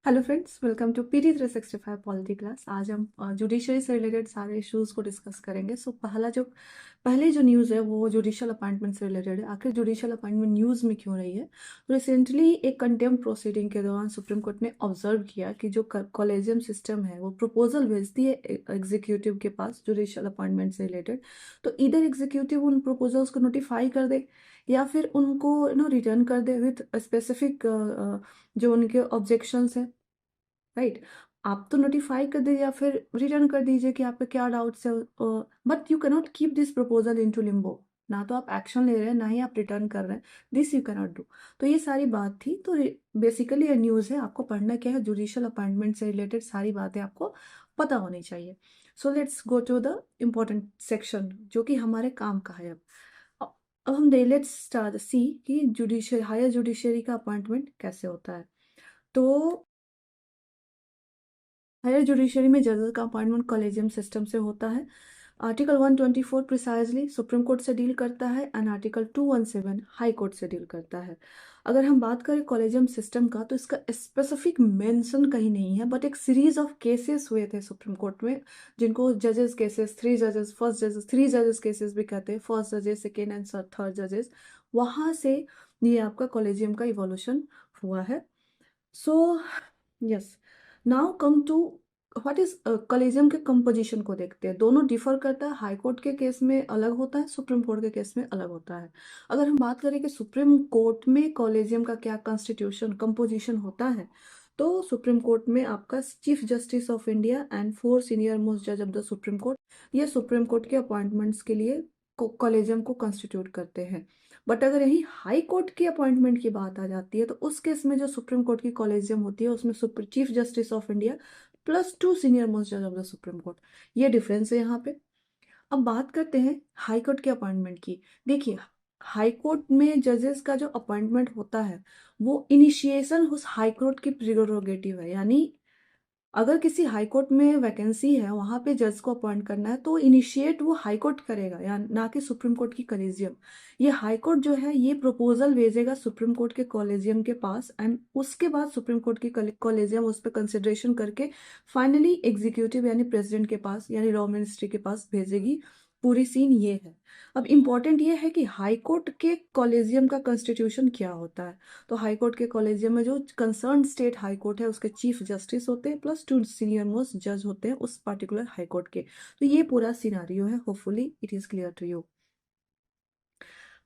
Hello friends, welcome to PT 365 polity class. आज हम judiciary से रिलेटेड सारे इश्यूज को डिस्कस करेंगे। पहले जो न्यूज़ है वो जुडिशियल अपॉइंटमेंट से रिलेटेड है। आखिर जुडिशियल अपॉइंटमेंट न्यूज़ में क्यों रही है? तो रिसेंटली एक कंटेम्प्ट प्रोसीडिंग के दौरान सुप्रीम कोर्ट ने ऑब्जर्व किया कि जो कॉलेजियम सिस्टम है वो प्रपोजल भेजती है एग्जीक्यूटिव के पास जुडिशियल अपॉइंटमेंट से रिलेटेड। तो इधर एग्जीक्यूटिव उन प्रपोजल्स को नोटिफाई कर दे या फिर उनको रिटर्न कर दे विथ स्पेसिफिक जो उनके ऑब्जेक्शंस है, राइट। आप तो नोटिफाई कर दीजिए या फिर रिटर्न कर दीजिए कि आप पे क्या डाउट्स है। But you cannot keep this proposal into Limbo. ना तो आप एक्शन ले रहे हैं, ना ही आप रिटर्न कर रहे हैं। This you cannot do. तो ये सारी बात थी। तो बेसिकली ये न्यूज़ है, आपको पढ़ना क्या है, जुडिशियल अपॉइंटमेंट से रिलेटेड सारी बातें आपको पता होनी चाहिए। So let's go to the important section जो कि हमारे काम का है। अब हम दे लेट्स स्टार्ट सी कि जुडिशियल हायर जुडिशरी का अपॉइंटमेंट कैसे होता है। तो हायर जुडिशरी में जजेस का अपॉइंटमेंट कॉलेजियम सिस्टम से होता है। आर्टिकल 124 प्रिसाइजली सुप्रीम कोर्ट से डील करता है एंड आर्टिकल 217 हाई कोर्ट से डील करता है। अगर हम बात करें कॉलेजियम सिस्टम का तो इसका स्पेसिफिक मेंशन कहीं नहीं है, बट एक सीरीज ऑफ केसेस हुए थे सुप्रीम कोर्ट में जिनको जजेस केसेस, थ्री जजेस, फर्स्ट जजेस, थ्री जजेस केसेस भी कहते हैं, फर्स्ट जजेस, सेकेंड एंड थर्ड जजेस। वहाँ से ये आपका कॉलेजियम का इवोल्यूशन हुआ है। So yes, now come to what is collegium के कंपोजिशन को देखते हैं। दोनों डिफर करता है। हाई कोर्ट के केस में अलग होता है, सुप्रीम कोर्ट के केस में अलग होता है। अगर हम बात करें कि सुप्रीम कोर्ट में कॉलेजियम का क्या कॉन्स्टिट्यूशन कंपोजिशन होता है, तो सुप्रीम कोर्ट में आपका chief justice of India and four senior most जज ऑफ द सुप्रीम कोर्ट, ये सुप्रीम कोर्ट के अपॉइंटमेंट्स के लिए कॉलेजियम को कॉन्स्टिट्यूट करते हैं। बट अगर यही हाई कोर्ट की अपॉइंटमेंट की बात आ जाती है तो उस केस में जो सुप्रीम कोर्ट की कॉलेजियम होती है उसमें chief justice of India plus two senior most जज ऑफ द सुप्रीम कोर्ट, ये डिफरेंस है यहाँ पे। अब बात करते हैं हाई कोर्ट के अपॉइंटमेंट की। देखिए, हाई कोर्ट में जजेस का जो अपॉइंटमेंट होता है वो इनिशिएशन उस हाई कोर्ट की प्रिरोगेटिव है। यानी अगर किसी हाई कोर्ट में वैकेंसी है, वहां पे जज को अपॉइंट करना है, तो इनिशिएट वो हाई कोर्ट करेगा या ना कि सुप्रीम कोर्ट की कॉलेजियम। ये हाई कोर्ट जो है ये प्रपोजल भेजेगा सुप्रीम कोर्ट के कॉलेजियम के पास एंड उसके बाद सुप्रीम कोर्ट की कॉलेजियम उस पर कंसिडरेशन करके फाइनली एग्जीक्यूटिव यानी प्रेसिडेंट के पास यानी लॉ मिनिस्ट्री के पास भेजेगी। पूरी सीन ये है। अब इम्पोर्टेंट ये है कि हाई कोर्ट के कॉलेजियम का कॉन्स्टिट्यूशन क्या होता है। तो हाई कोर्ट के कॉलेजियम में जो कंसर्न स्टेट हाई कोर्ट है उसके चीफ जस्टिस होते हैं प्लस टू सीनियर मोस्ट जज होते हैं उस पर्टिकुलर हाई कोर्ट के। तो ये पूरा सिनारियो है। Hopefully it is clear to you.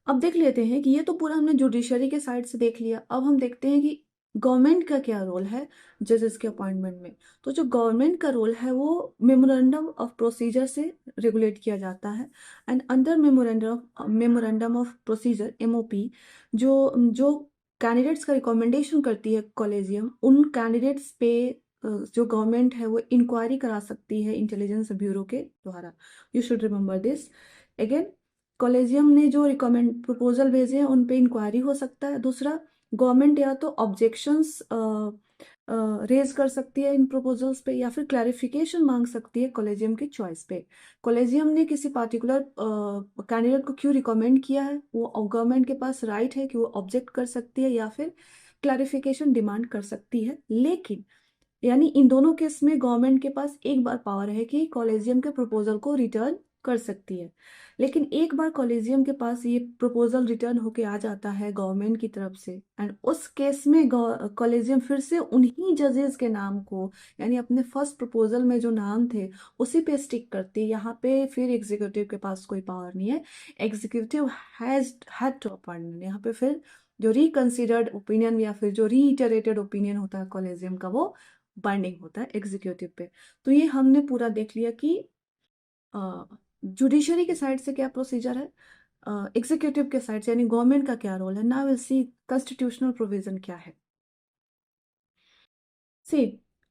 अब देख लेते हैं कि ये तो पूरा हमने जुडिशरी के साइड से देख लिया। अब हम देखते हैं कि गवर्नमेंट का क्या रोल है जजेस के अपॉइंटमेंट में। तो जो गवर्नमेंट का रोल है वो मेमोरेंडम ऑफ प्रोसीजर से रेगुलेट किया जाता है। And under memorandum of procedure MOP, जो जो कैंडिडेट्स का रिकमेंडेशन करती है कॉलेजियम, उन कैंडिडेट्स पे जो गवर्नमेंट है वो इंक्वायरी करा सकती है इंटेलिजेंस ब्यूरो के द्वारा। You should remember this. Again, collegium ने जो रिकमेंड प्रपोजल भेजे हैं उन पे इंक्वायरी हो सकता है। दूसरा, गवर्नमेंट या तो ऑब्जेक्शंस रेज कर सकती है इन प्रपोजल्स पे या फिर क्लैरिफिकेशन मांग सकती है कॉलेजियम की चॉइस पे। कॉलेजियम ने किसी पार्टिकुलर कैंडिडेट को क्यों रिकमेंड किया है वो गवर्नमेंट के पास राइट है कि वो ऑब्जेक्ट कर सकती है या फिर क्लैरिफिकेशन डिमांड कर सकती है। लेकिन यानी इन दोनों केस में गवर्नमेंट के पास एक बार पावर है कि कॉलेजियम के प्रपोजल को रिटर्न कर सकती है। लेकिन एक बार कॉलेजियम के पास ये प्रपोजल रिटर्न होके आ जाता है गवर्नमेंट की तरफ से एंड उस केस में कॉलेजियम फिर से उन्हीं जजेस के नाम को यानी अपने फर्स्ट प्रपोजल में जो नाम थे उसी पे स्टिक करती है। यहाँ पे फिर एग्जीक्यूटिव के पास कोई पावर नहीं है। Executive has had to appointment. यहाँ पे फिर जो रिकंसिडर्ड ओपिनियन या फिर जो रीइटरेटेड ओपिनियन होता है कॉलेजियम का वो बाइंडिंग होता है एग्जीक्यूटिव पे। तो ये हमने पूरा देख लिया कि जुडिशरी के साइड से क्या प्रोसीजर है, एग्जीक्यूटिव के साइड से यानी गवर्नमेंट का क्या रोल है। Now will see constitutional provision क्या है। सी,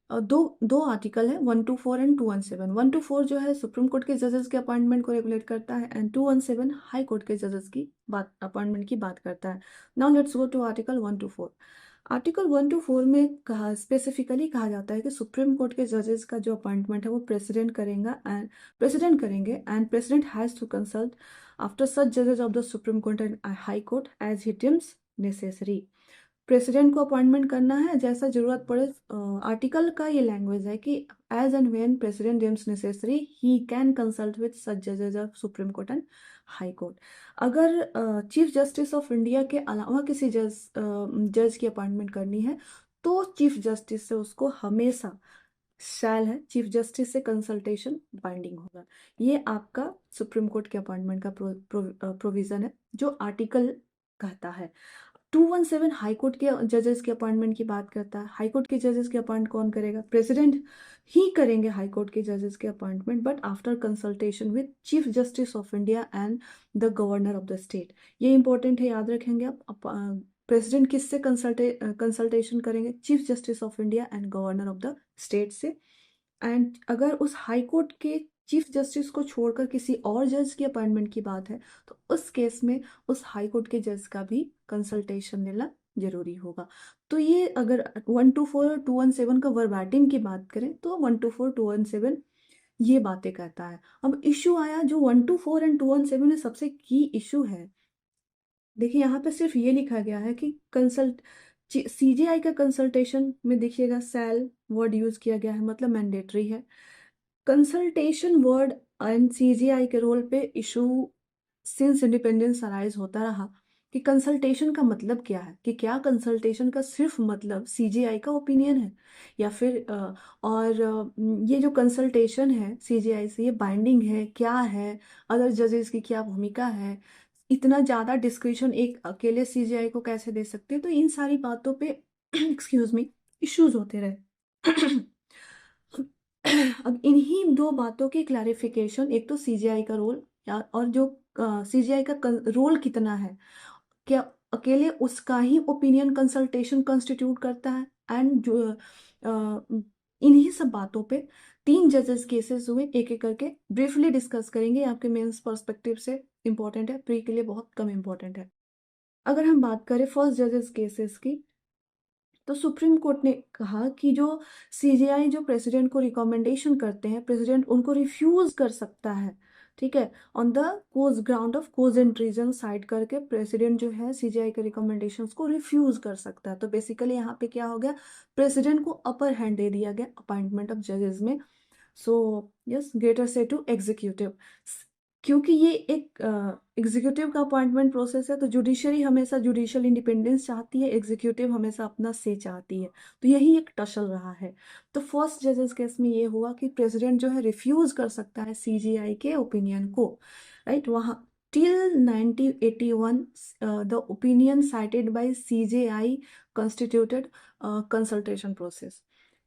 दो दो आर्टिकल है 124 एंड 217। 124 जो है सुप्रीम कोर्ट के जजेस के अपॉइंटमेंट को रेगुलेट करता है एंड 217 हाई कोर्ट के जजेस की बात अपॉइंटमेंट की बात करता है। Now let's go to article 124। Article 124 में कहा स्पेसिफिकली कहा जाता है कि सुप्रीम कोर्ट के जजेस का जो अपॉइंटमेंट है वो प्रेसिडेंट करेंगे and president has to consult after such जजेस of the supreme court and high court as he deems necessary. President को अपॉइंटमेंट करना है जैसा जरूरत पड़े। आर्टिकल का ये लैंग्वेज है कि as and when president deems necessary he can consult with such जजेस of supreme court and high court. अगर चीफ जस्टिस ऑफ इंडिया के अलावा किसी जज की अपॉइंटमेंट करनी है तो चीफ जस्टिस से उसको हमेशा शैल है, चीफ जस्टिस से कंसल्टेशन बाइंडिंग होगा। ये आपका सुप्रीम कोर्ट के अपॉइंटमेंट का प्रोविजन है जो आर्टिकल कहता है। 217 हाई कोर्ट के जजेस के अपॉइंटमेंट की बात करता है। हाई कोर्ट के जजेस के अपॉइंट कौन करेगा? प्रेसिडेंट ही करेंगे हाई कोर्ट के जजेस के appointment, but after consultation with chief justice of India and the governor of the state. ये इंपॉर्टेंट है, याद रखेंगे आप। प्रेसिडेंट किससे कंसल्टेशन करेंगे? Chief justice of India and governor of the state से। एंड अगर उस हाई कोर्ट के चीफ जस्टिस को छोड़कर किसी और जज की अपॉइंटमेंट की बात है तो उस केस में उस हाई कोर्ट के जज का भी कंसल्टेशन लेना जरूरी होगा। तो ये अगर 124 और 217 का वर्बैटिम की बात करें तो 124 217 ये बातें कहता है। अब इशू आया जो 124 एंड 217 में सबसे की इशू है। देखिए यहाँ पे सिर्फ ये लिखा गया है कि कंसल्ट सीजेआई का कंसल्टेशन में देखिएगा सेल वर्ड यूज किया गया है, मतलब मैंडेटरी है। कंसल्टेशन वर्ड एंड सीजीआई के रोल पे इशू सिंस इंडिपेंडेंस अराइज होता रहा कि कंसल्टेशन का मतलब क्या है, कि क्या कंसल्टेशन का सिर्फ मतलब सीजीआई का ओपिनियन है या फिर ये जो कंसल्टेशन है सीजीआई से ये बाइंडिंग है, क्या है, अदर जजेस की क्या भूमिका है, इतना ज़्यादा डिस्क्रिप्शन एक अकेले सीजीआई को कैसे दे सकते हैं। तो इन सारी बातों पे एक्सक्यूज मी इश्यूज होते रहे। अब इन्हीं दो बातों की क्लैरिफिकेशन, एक तो सीजीआई का रोल और जो सीजीआई का रोल कितना है, क्या अकेले उसका ही ओपिनियन कंसल्टेशन कंस्टिट्यूट करता है, एंड जो इन्हीं सब बातों पे 3 जजेस केसेस हुए, एक एक करके ब्रीफली डिस्कस करेंगे। आपके मेंस पर्सपेक्टिव से इंपॉर्टेंट है, प्री के लिए बहुत कम इंपॉर्टेंट है। अगर हम बात करें फर्स्ट जजेस केसेस की तो सुप्रीम कोर्ट ने कहा कि जो सीजीआई जो प्रेसिडेंट को रिकमेंडेशन करते हैं, प्रेसिडेंट उनको रिफ्यूज कर सकता है, ठीक है, on the cause ground of cogent reason side करके प्रेसिडेंट जो है सीजीआई के रिकमेंडेशंस को रिफ्यूज कर सकता है। तो बेसिकली यहाँ पे क्या हो गया, प्रेसिडेंट को अपर हैंड दे दिया गया अपॉइंटमेंट ऑफ जजेस में। सो यस, ग्रेटर से टू एग्जीक्यूटिव, क्योंकि ये एक एग्जीक्यूटिव का अपॉइंटमेंट प्रोसेस है तो जुडिशरी हमेशा जुडिशियल इंडिपेंडेंस चाहती है, एग्जीक्यूटिव हमेशा अपना से चाहती है, तो यही एक टसल रहा है। तो फर्स्ट जजेस केस में ये हुआ कि प्रेसिडेंट जो है रिफ्यूज कर सकता है सीजीआई के ओपिनियन को, राइट। वहाँ till 1981 the opinion cited by CJI constituted consultation process.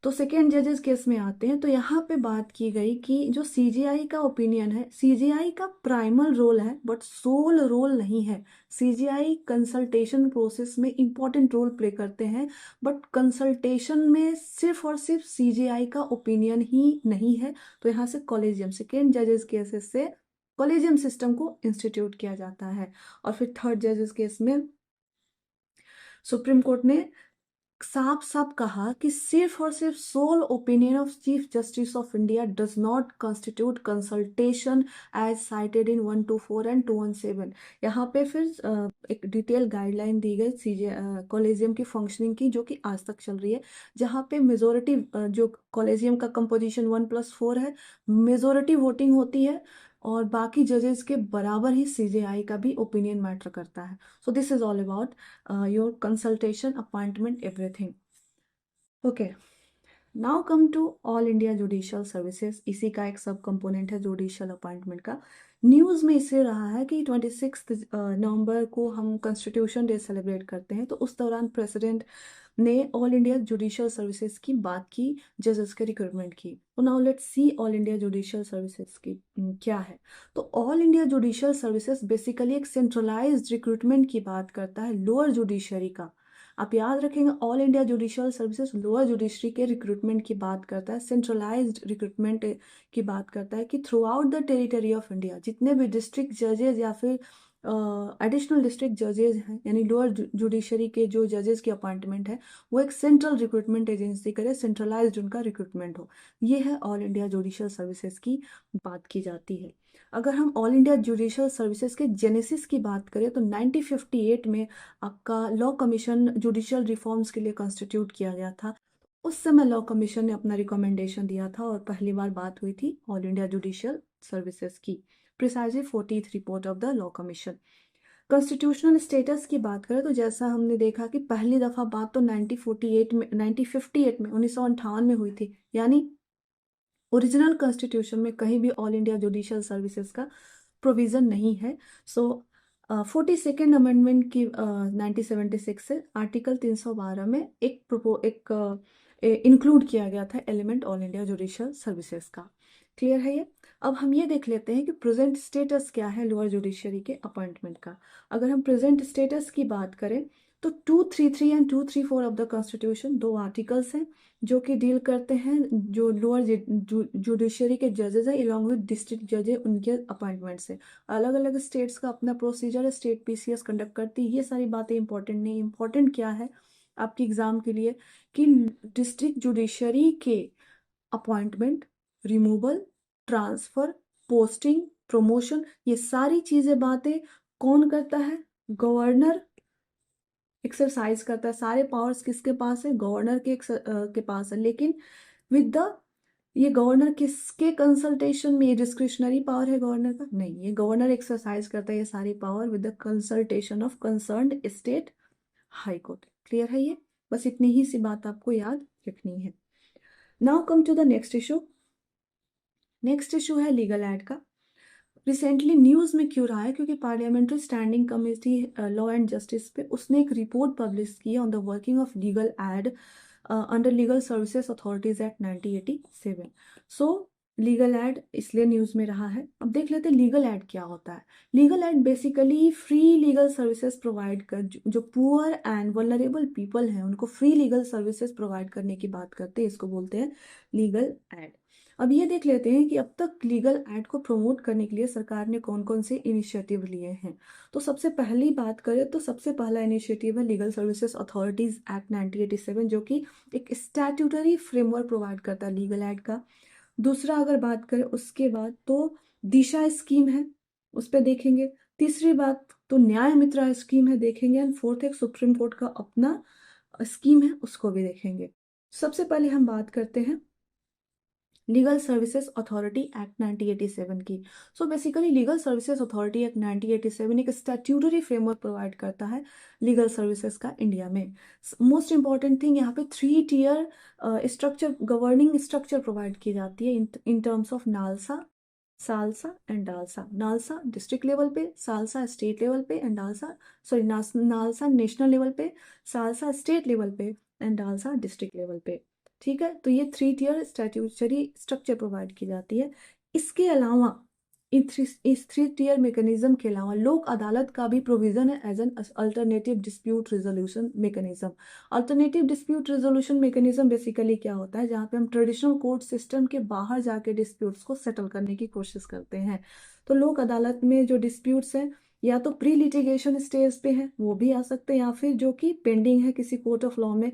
तो सेकेंड जजेस केस में आते हैं तो यहाँ पे बात की गई कि जो सीजीआई का ओपिनियन है, सीजीआई का प्राइमल रोल है बट सोल रोल नहीं है। सीजीआई कंसल्टेशन प्रोसेस में इंपॉर्टेंट रोल प्ले करते हैं, बट कंसल्टेशन में सिर्फ और सिर्फ सीजीआई का ओपिनियन ही नहीं है। तो यहाँ से कॉलेजियम सेकेंड जजेस केसेस से कॉलेजियम सिस्टम को इंस्टीट्यूट किया जाता है। और फिर थर्ड जजेस केस में सुप्रीम कोर्ट ने साफ साफ कहा कि सिर्फ और सिर्फ sole opinion of chief justice of India does not constitute consultation as cited in 124 and 217। यहाँ पे फिर एक डिटेल गाइडलाइन दी गई कॉलेजियम की फंक्शनिंग की, जो कि आज तक चल रही है, जहाँ पे मेजोरिटी जो कॉलेजियम का कंपोजिशन 1+4 है, मेजोरिटी वोटिंग होती है और बाकी जजेस के बराबर ही सीजेआई का भी ओपिनियन मैटर करता है। So this is all about your consultation, appointment, everything. Okay, now come to all India judicial services. इसी का एक सब कंपोनेंट है जुडिशियल अपॉइंटमेंट का। न्यूज़ में इससे रहा है कि 26 नवंबर को हम कॉन्स्टिट्यूशन डे सेलिब्रेट करते हैं, तो उस दौरान प्रेसिडेंट ने ऑल इंडिया जुडिशियल सर्विसेज की बात की, जजेस के रिक्रूटमेंट की। तो now let's see all India judicial services की क्या है। तो all India judicial services basically एक सेंट्रलाइज्ड रिक्रूटमेंट की बात करता है लोअर जुडिशरी का। आप याद रखेंगे, all India judicial services lower judiciary के रिक्रूटमेंट की बात करता है, सेंट्रलाइज्ड रिक्रूटमेंट की बात करता है कि through out the territory of India जितने भी डिस्ट्रिक्ट जजेस या फिर एडिशनल डिस्ट्रिक्ट जजेज हैं, यानी लोअर जुडिशरी के जो जजेस की अपॉइंटमेंट है वो एक सेंट्रल रिक्रूटमेंट एजेंसी करे, सेंट्रलाइज्ड उनका रिक्रूटमेंट हो। ये है ऑल इंडिया जुडिशियल सर्विसेज की बात की जाती है। अगर हम ऑल इंडिया जुडिशियल सर्विसेज के जेनेसिस की बात करें तो 1958 में आपका लॉ कमीशन जुडिशियल रिफॉर्म्स के लिए कॉन्स्टिट्यूट किया गया था। उस समय लॉ कमीशन ने अपना रिकमेंडेशन दिया था और पहली बार बात हुई थी ऑल इंडिया जुडिशियल सर्विसेज की। Precisely 14th report of the law commission. Constitutional status की बात करें तो जैसा हमने देखा कि पहली दफा बात तो 1958 में 1958 में हुई थी, यानी ओरिजिनल कॉन्स्टिट्यूशन में कहीं भी ऑल इंडिया जुडिशियल सर्विसेज का प्रोविजन नहीं है। सो 42nd अमेंडमेंट की 1976 से आर्टिकल 312 में एक इंक्लूड किया गया था element all India judicial services का। क्लियर है ये? अब हम ये देख लेते हैं कि प्रेजेंट स्टेटस क्या है लोअर जुडिशरी के अपॉइंटमेंट का। अगर हम प्रेजेंट स्टेटस की बात करें तो 233 एंड 234 ऑफ द कॉन्स्टिट्यूशन दो आर्टिकल्स हैं जो कि डील करते हैं जो लोअर जुडिशरी के जजेस हैं इलॉन्ग विद डिस्ट्रिक्ट जजेस, उनके अपॉइंटमेंट से। अलग अलग स्टेट्स का अपना प्रोसीजर है, स्टेट पीसीएस कंडक्ट करती है। ये सारी बातें इंपॉर्टेंट नहीं, इंपॉर्टेंट क्या है आपकी एग्जाम के लिए कि डिस्ट्रिक्ट जुडिशरी के appointment, removal, transfer, posting, promotion, ये सारी चीजें बातें कौन करता है? गवर्नर एक्सरसाइज करता है। सारे पावर्स किसके पास है? गवर्नर के पास है। लेकिन विद द ये गवर्नर किसके कंसल्टेशन में? ये डिस्क्रिशनरी पावर है गवर्नर का? नहीं, ये गवर्नर एक्सरसाइज करता है ये सारी power with the consultation of concerned state high court. Clear है ये? बस इतनी ही सी बात आपको याद रखनी है। Now come to the next issue. Next issue है लीगल एड का। रिसेंटली न्यूज़ में क्यों रहा है? क्योंकि parliamentary standing committee law and justice पे उसने एक रिपोर्ट पब्लिश की है on the working of legal aid under legal services authorities act 1987। So legal aid इसलिए न्यूज़ में रहा है। अब देख लेते हैं लीगल एड क्या होता है। Legal add basically free legal services provide कर जो पुअर एंड वल्नरेबल पीपल हैं उनको फ्री लीगल सर्विसेज प्रोवाइड करने की बात करते हैं, इसको बोलते हैं लीगल एड। अब ये देख लेते हैं कि अब तक लीगल एड को प्रमोट करने के लिए सरकार ने कौन कौन से इनिशिएटिव लिए हैं। तो सबसे पहली बात करें तो सबसे पहला इनिशिएटिव है लीगल सर्विसेज अथॉरिटीज एक्ट 1987 जो कि एक स्टैट्यूटरी फ्रेमवर्क प्रोवाइड करता है लीगल एड का। दूसरा अगर बात करें उसके बाद तो दिशा स्कीम है, उस पर देखेंगे। तीसरी बात तो न्याय मित्रा स्कीम है, देखेंगे। एंड फोर्थ एक सुप्रीम कोर्ट का अपना स्कीम है, उसको भी देखेंगे। सबसे पहले हम बात करते हैं लीगल सर्विसेज अथॉरिटी एक्ट 1987 की। So basically legal services authority act 1987 एक स्टैट्यूटरी फ्रेमवर्क प्रोवाइड करता है लीगल सर्विसेज का इंडिया में। मोस्ट इंपॉर्टेंट थिंग यहाँ पे 3 tier structure, governing structure provide की जाती है in terms of NALSA, SALSA and DALSA. NALSA district level पे, सालसा स्टेट लेवल पे and DALSA NALSA national level पे, सालसा स्टेट लेवल पे एंड डालसा डिस्ट्रिक्ट लेवल पे। ठीक है, तो ये 3 टियर स्टैट्यूटरी स्ट्रक्चर प्रोवाइड की जाती है। इसके अलावा इस 3 टियर मैकेनिज्म के अलावा लोक अदालत का भी प्रोविजन है as an alternative dispute resolution mechanism. Alternative dispute resolution mechanism basically क्या होता है? जहाँ पे हम ट्रेडिशनल कोर्ट सिस्टम के बाहर जाके डिस्प्यूट्स को सेटल करने की कोशिश करते हैं। तो लोक अदालत में जो डिस्प्यूट्स हैं या तो प्री लिटिगेशन स्टेज पे है वो भी आ सकते हैं, या फिर जो कि पेंडिंग है किसी कोर्ट ऑफ लॉ में,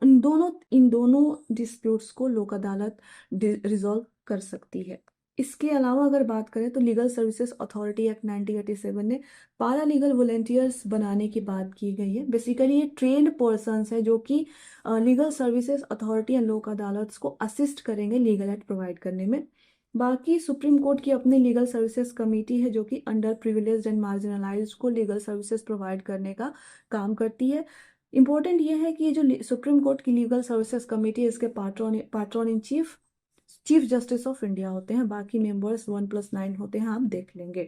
इन दोनों डिस्प्यूट्स को लोक अदालत रिजॉल्व कर सकती है। इसके अलावा अगर बात करें तो लीगल सर्विसेज अथॉरिटी एक्ट 1987 ने पारा लीगल वॉलेंटियर्स बनाने की बात की गई है। बेसिकली ये ट्रेन्ड पर्सन्स है जो कि लीगल सर्विसेज अथॉरिटी एंड लोक अदालत को असिस्ट करेंगे लीगल एड प्रोवाइड करने में। बाकी सुप्रीम कोर्ट की अपनी लीगल सर्विसेज कमेटी है जो कि अंडर प्रिविलेज्ड एंड मार्जिनलाइज्ड को लीगल सर्विसेज प्रोवाइड करने का काम करती है। इंपॉर्टेंट ये है कि ये जो सुप्रीम कोर्ट की लीगल सर्विसेज कमेटी है इसके pattern in chief justice of India होते हैं, बाकी मेंबर्स 1+9 होते हैं, आप देख लेंगे।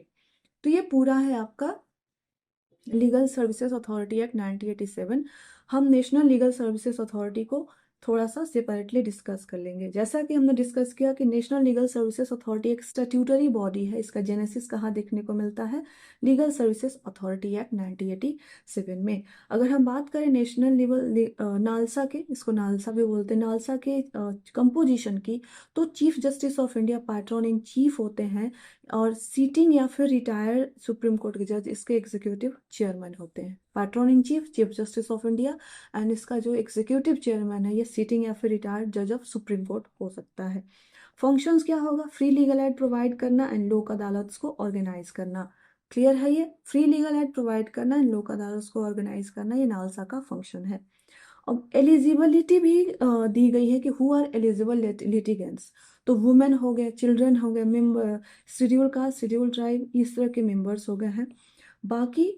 तो ये पूरा है आपका लीगल सर्विसेज अथॉरिटी एक्ट 1987। हम नेशनल लीगल सर्विसेज अथॉरिटी को थोड़ा सा सेपरेटली डिस्कस कर लेंगे। जैसा कि हमने डिस्कस किया कि नेशनल लीगल सर्विसेज अथॉरिटी एक स्टैट्यूटरी बॉडी है। इसका जेनेसिस कहाँ देखने को मिलता है? लीगल सर्विसेज अथॉरिटी एक्ट 1987 में। अगर हम बात करें नेशनल लेवल नालसा के, इसको नालसा भी बोलते हैं, नालसा के कंपोजिशन की, तो chief justice of India patron in chief होते हैं, और सीटिंग या फिर रिटायर्ड सुप्रीम कोर्ट के जज इसके एग्जीक्यूटिव चेयरमैन होते हैं। Patron in chief chief justice of India, and इसका जो एग्जीक्यूटिव चेयरमैन है ये सीटिंग या फिर रिटायर्ड जज ऑफ सुप्रीम कोर्ट हो सकता है। फंक्शंस क्या होगा? फ्री लीगल एड प्रोवाइड करना एंड लोक अदालत को ऑर्गेनाइज करना। क्लियर है? ये फ्री लीगल एड प्रोवाइड करना एंड लोक अदालत को ऑर्गेनाइज करना, ये नालसा का फंक्शन है। अब एलिजिबिलिटी भी दी गई है कि हु आर एलिजिबल लिटिगेंट्स, तो वुमेन हो गए, चिल्ड्रन हो गए, member schedule caste, schedule tribe, इस तरह के मेंबर्स हो गए हैं। बाकी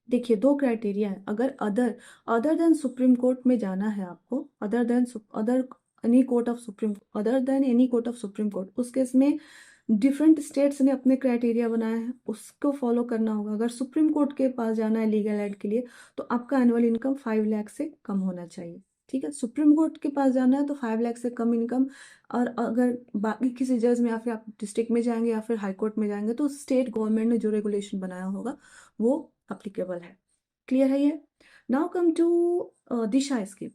देखिए दो क्राइटेरिया है। अगर अदर देन सुप्रीम कोर्ट में जाना है आपको, other any court of supreme other than any court of supreme court, उस केस में डिफरेंट स्टेट्स ने अपने क्राइटेरिया बनाए हैं, उसको फॉलो करना होगा। अगर सुप्रीम कोर्ट के पास जाना है लीगल एड के लिए, तो आपका एनुअल इनकम 5 लाख से कम होना चाहिए। ठीक है, सुप्रीम कोर्ट के पास जाना है तो 5 लाख से कम इनकम। और अगर बाकी किसी जज में या फिर आप डिस्ट्रिक्ट में जाएंगे या फिर हाई कोर्ट में जाएंगे, तो स्टेट गवर्नमेंट ने जो रेगुलेशन बनाया होगा वो अप्लीकेबल है। क्लियर है ये? Now come to Disha scheme.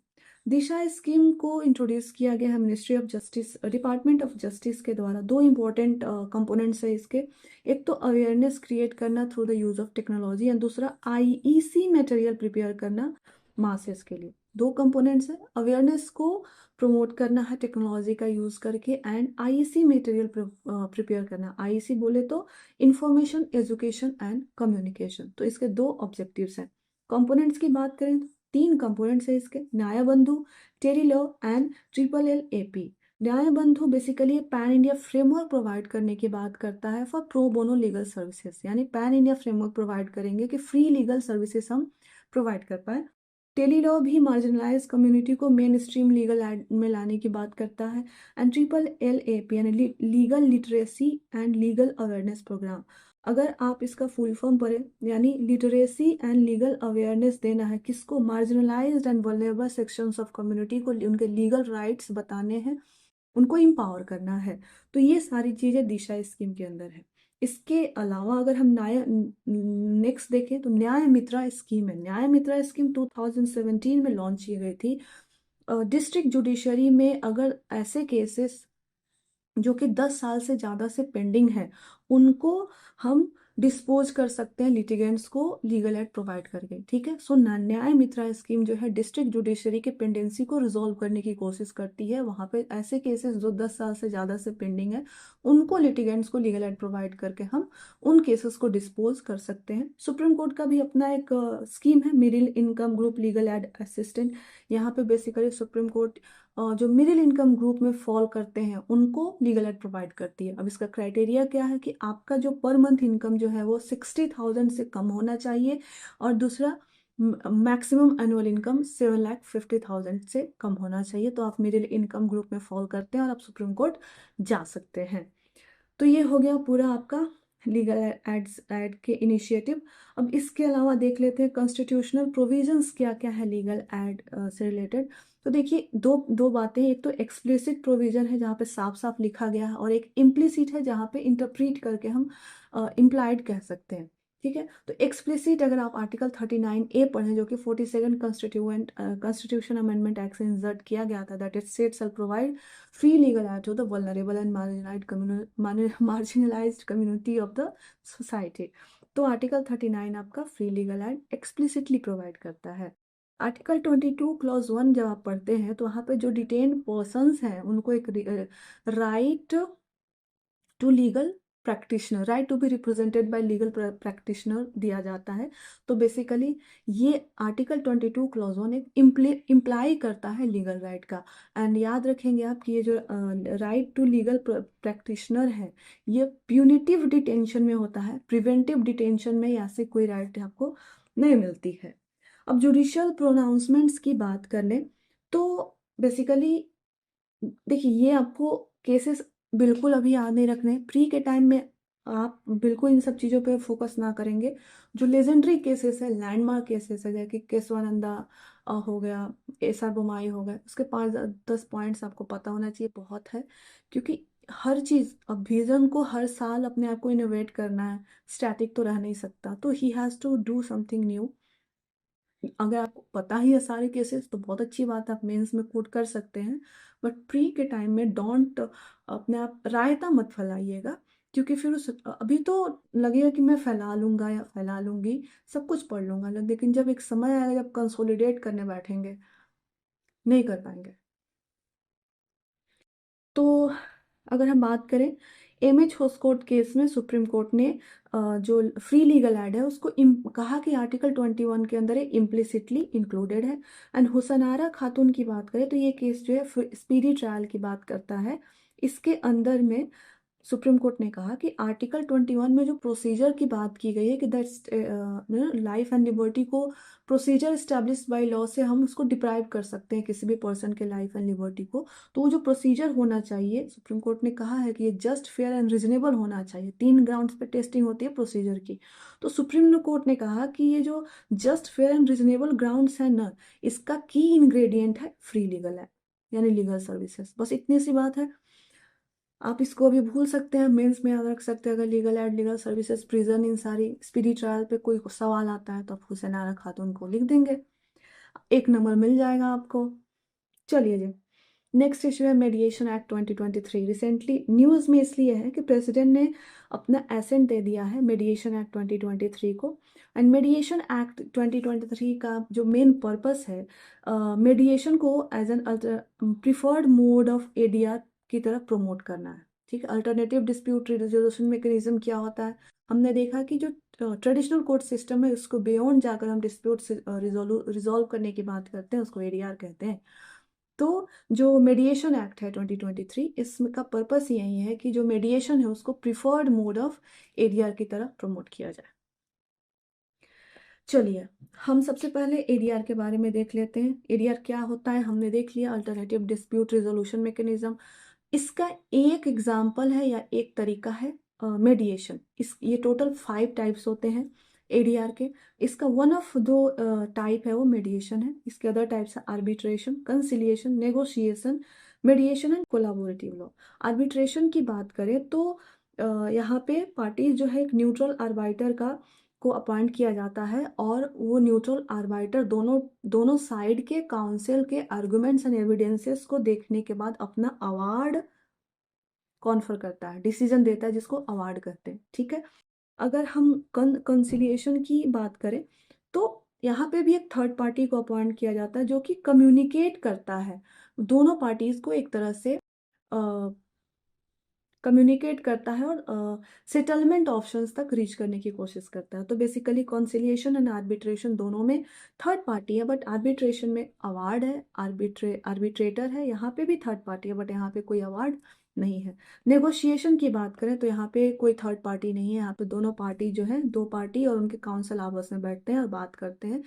Disha scheme को इंट्रोड्यूस किया गया है ministry of justice, department of justice के द्वारा। दो इंपॉर्टेंट कंपोनेंट्स है इसके। एक तो अवेयरनेस क्रिएट करना through the use of technology, and दूसरा आईईसी मटेरियल प्रिपेयर करना मासेस के लिए। दो कंपोनेंट्स है, अवेयरनेस को प्रमोट करना है टेक्नोलॉजी का यूज करके, एंड आईईसी मटेरियल प्रिपेयर करना। आईईसी बोले तो इंफॉर्मेशन, एजुकेशन एंड कम्युनिकेशन। तो इसके दो ऑब्जेक्टिव्स हैं। कंपोनेंट्स की बात करें तो 3 कंपोनेंट्स है इसके, न्याय बंधु, Tele-Law and LLAP। Nyaya Bandhu basically pan India framework provide करने की बात करता है for pro bono legal services, यानी पैन इंडिया फ्रेमवर्क प्रोवाइड करेंगे कि फ्री लीगल सर्विसेज हम प्रोवाइड कर पाए। टेलीलॉ भी मार्जिनलाइज कम्युनिटी को मेन स्ट्रीम लीगल एड में लाने की बात करता है। एंड LLAP यानी legal literacy and legal awareness programme. अगर आप इसका फुल फॉर्म पढ़ें, यानी लिटरेसी एंड लीगल अवेयरनेस देना है किसको? Marginalised and vulnerable sections of community को उनके लीगल राइट्स बताने हैं, उनको एम्पावर करना है। तो ये सारी चीज़ें दिशा स्कीम के अंदर है। इसके अलावा अगर हम नेक्स्ट देखें तो न्याय मित्रा स्कीम है। न्याय मित्रा स्कीम 2017 में लॉन्च की गई थी। डिस्ट्रिक्ट जुडिशरी में अगर ऐसे केसेस जो कि 10 साल से ज़्यादा से पेंडिंग है, उनको हम डिस्पोज कर सकते हैं लिटिगेंट्स को लीगल एड प्रोवाइड करके। ठीक है, सो न्याय मित्रा स्कीम जो है डिस्ट्रिक्ट जुडिशरी के पेंडेंसी को रिजोल्व करने की कोशिश करती है। वहाँ पे ऐसे केसेस जो 10 साल से ज़्यादा से पेंडिंग है, उनको लिटिगेंट्स को लीगल एड प्रोवाइड करके हम उन केसेस को डिस्पोज कर सकते हैं। सुप्रीम कोर्ट का भी अपना एक स्कीम है, middle income group legal aid assistant. यहाँ पे बेसिकली सुप्रीम कोर्ट जो मिडिल इनकम ग्रुप में फॉल करते हैं उनको लीगल एड प्रोवाइड करती है। अब इसका क्राइटेरिया क्या है कि आपका जो पर मंथ इनकम जो है वो 60,000 से कम होना चाहिए, और दूसरा मैक्सिमम एनुअल इनकम 7,50,000 से कम होना चाहिए। तो आप मिडिल इनकम ग्रुप में फॉल करते हैं और आप सुप्रीम कोर्ट जा सकते हैं। तो ये हो गया पूरा आपका लीगल एड के इनिशिएटिव। अब इसके अलावा देख लेते हैं कॉन्स्टिट्यूशनल प्रोविजंस क्या क्या है लीगल एड से रिलेटेड। तो देखिए दो दो बातें, एक तो एक्सप्लिसिट प्रोविजन है जहाँ पे साफ साफ लिखा गया है, और एक इम्प्लिसिट है जहाँ पे इंटरप्रीट करके हम इम्प्लाइड कह सकते हैं। ठीक है, तो एक्सप्लिसिट अगर आप आर्टिकल 39A पढ़ें, जो कि 42 कॉन्स्टिट्यूशन अमेंडमेंट एक्ट से इंसर्ट किया गया था, that is state shall provide free legal aid to the vulnerable and marginalised community of the society. तो आर्टिकल 39 आपका free legal aid explicitly provide करता है। आर्टिकल 22 क्लॉज 1 जब आप पढ़ते हैं तो वहाँ पे जो डिटेन्ड पर्सन्स हैं उनको एक right to legal practitioner, right to be represented by legal practitioner दिया जाता है। तो बेसिकली ये आर्टिकल 22 क्लॉज 1 एक इम्प्लाई करता है लीगल राइट का। एंड याद रखेंगे आप कि ये जो राइट टू लीगल प्रैक्टिशनर है, ये प्यूनिटिव डिटेंशन में होता है, प्रिवेंटिव डिटेंशन में ऐसे कोई राइट आपको नहीं मिलती है। अब जुडिशियल प्रोनाउंसमेंट्स की बात कर लें तो बेसिकली देखिए ये आपको केसेस बिल्कुल अभी याद नहीं रखने। प्री के टाइम में आप बिल्कुल इन सब चीज़ों पे फोकस ना करेंगे। जो लेजेंडरी केसेस है, लैंडमार्क केसेस है, जैसे कि केसवानंदा हो गया, एसआर बोमाई हो गए, उसके 5-10 पॉइंट्स आपको पता होना चाहिए, बहुत है। क्योंकि हर चीज़, अब विजन को हर साल अपने आप को इनोवेट करना है, स्टैटिक तो रह नहीं सकता, तो he has to do something new. अगर आपको पता ही है सारे केसेस तो बहुत अच्छी बात है, आप मेंस में कोट कर सकते हैं। बट प्री के टाइम में डोंट अपने आप रायता मत फैलाइएगा, क्योंकि फिर उस अभी तो लगेगा कि मैं फैला लूंगा या फैला लूंगी, सब कुछ पढ़ लूंगा, लेकिन जब एक समय आएगा जब कंसोलिडेट करने बैठेंगे, नहीं कर पाएंगे। तो अगर हम बात करें एमएच होस्कोट केस में, सुप्रीम कोर्ट ने जो फ्री लीगल एड है उसको कहा कि आर्टिकल 21 के अंदर इम्प्लिसिटली इंक्लूडेड है। एंड हुसनारा खातून की बात करें तो ये केस जो है स्पीडी ट्रायल की बात करता है। इसके अंदर में सुप्रीम कोर्ट ने कहा कि आर्टिकल 21 में जो प्रोसीजर की बात की गई है कि दैट्स लाइफ एंड लिबर्टी को प्रोसीजर इस्टेब्लिश बाय लॉ से हम उसको डिप्राइव कर सकते हैं, किसी भी पर्सन के लाइफ एंड लिबर्टी को। तो वो जो प्रोसीजर होना चाहिए, सुप्रीम कोर्ट ने कहा है कि ये जस्ट, फेयर एंड रिजनेबल होना चाहिए। 3 ग्राउंड्स पे टेस्टिंग होती है प्रोसीजर की। तो सुप्रीम कोर्ट ने कहा कि ये जो just, fair and reasonable grounds है ना, इसका की इंग्रेडिएंट है फ्री लीगल है, यानी लीगल सर्विसेज। बस इतनी सी बात है। आप इसको अभी भूल सकते हैं, मेंस में याद रख सकते हैं। अगर legal aid, legal services, prison, इन सारी स्पीडी ट्रायल पे कोई सवाल आता है तो आप हुसैन आरा खातून को लिख देंगे, 1 नंबर मिल जाएगा आपको। चलिए जी, नेक्स्ट इशू है मेडिएशन एक्ट 2023। रिसेंटली न्यूज़ में इसलिए है कि प्रेसिडेंट ने अपना एसेंट दे दिया है मेडिएशन एक्ट 2023 को। एंड मेडिएशन एक्ट 2023 का जो मेन पर्पस है, मेडिएशन को as an preferred mode of ADR की तरफ प्रमोट करना है। ठीक है, अल्टरनेटिव डिस्प्यूट रिजोल्यूशन मैकेनिज्म क्या होता है, हमने देखा कि जो ट्रेडिशनल कोर्ट सिस्टम है उसको बियॉन्ड जाकर हम डिस्प्यूट रिजॉल्व करने की बात करते हैं, उसको एडीआर कहते हैं। तो जो मेडिएशन एक्ट है 2023, इसका पर्पस यही है कि जो मेडिएशन है उसको प्रिफर्ड मोड ऑफ एडीआर की तरफ प्रमोट किया जाए। चलिए, हम सबसे पहले एडीआर के बारे में देख लेते हैं। एडीआर क्या होता है हमने देख लिया, अल्टरनेटिव डिस्प्यूट रिजोल्यूशन मैकेनिज्म। इसका एक एग्जाम्पल है या एक तरीका है मेडिएशन। ये टोटल 5 टाइप्स होते हैं एडीआर के। इसका वन ऑफ दो टाइप है वो मेडिएशन है। इसके अदर टाइप्स है arbitration, conciliation, negotiation, मेडिएशन and collaborative law. Arbitration की बात करें तो यहाँ पे पार्टी जो है एक न्यूट्रल आर्बाइटर का को अपॉइंट किया जाता है, और वो न्यूट्रल आर्बाइटर दोनों दोनों साइड के काउंसिल के आर्गुमेंट्स एंड एविडेंसेस को देखने के बाद अपना अवार्ड कॉन्फर करता है, डिसीजन देता है, जिसको अवार्ड कहते हैं। ठीक है, अगर हम कंसिलिएशन की बात करें तो यहाँ पे भी एक थर्ड पार्टी को अपॉइंट किया जाता है जो कि कम्युनिकेट करता है, दोनों पार्टीज को एक तरह से कम्युनिकेट करता है और सेटलमेंट ऑप्शंस तक रीच करने की कोशिश करता है। तो बेसिकली कॉन्सिलिएशन एंड आर्बिट्रेशन दोनों में थर्ड पार्टी है, बट आर्बिट्रेशन में अवार्ड है, आर्बिट्रेटर है। यहाँ पे भी थर्ड पार्टी है, बट यहाँ पे कोई अवार्ड नहीं है। नेगोशिएशन की बात करें तो यहाँ पे कोई थर्ड पार्टी नहीं है, यहाँ पे दोनों पार्टी जो है, दो पार्टी और उनके काउंसिल आपस में बैठते हैं और बात करते हैं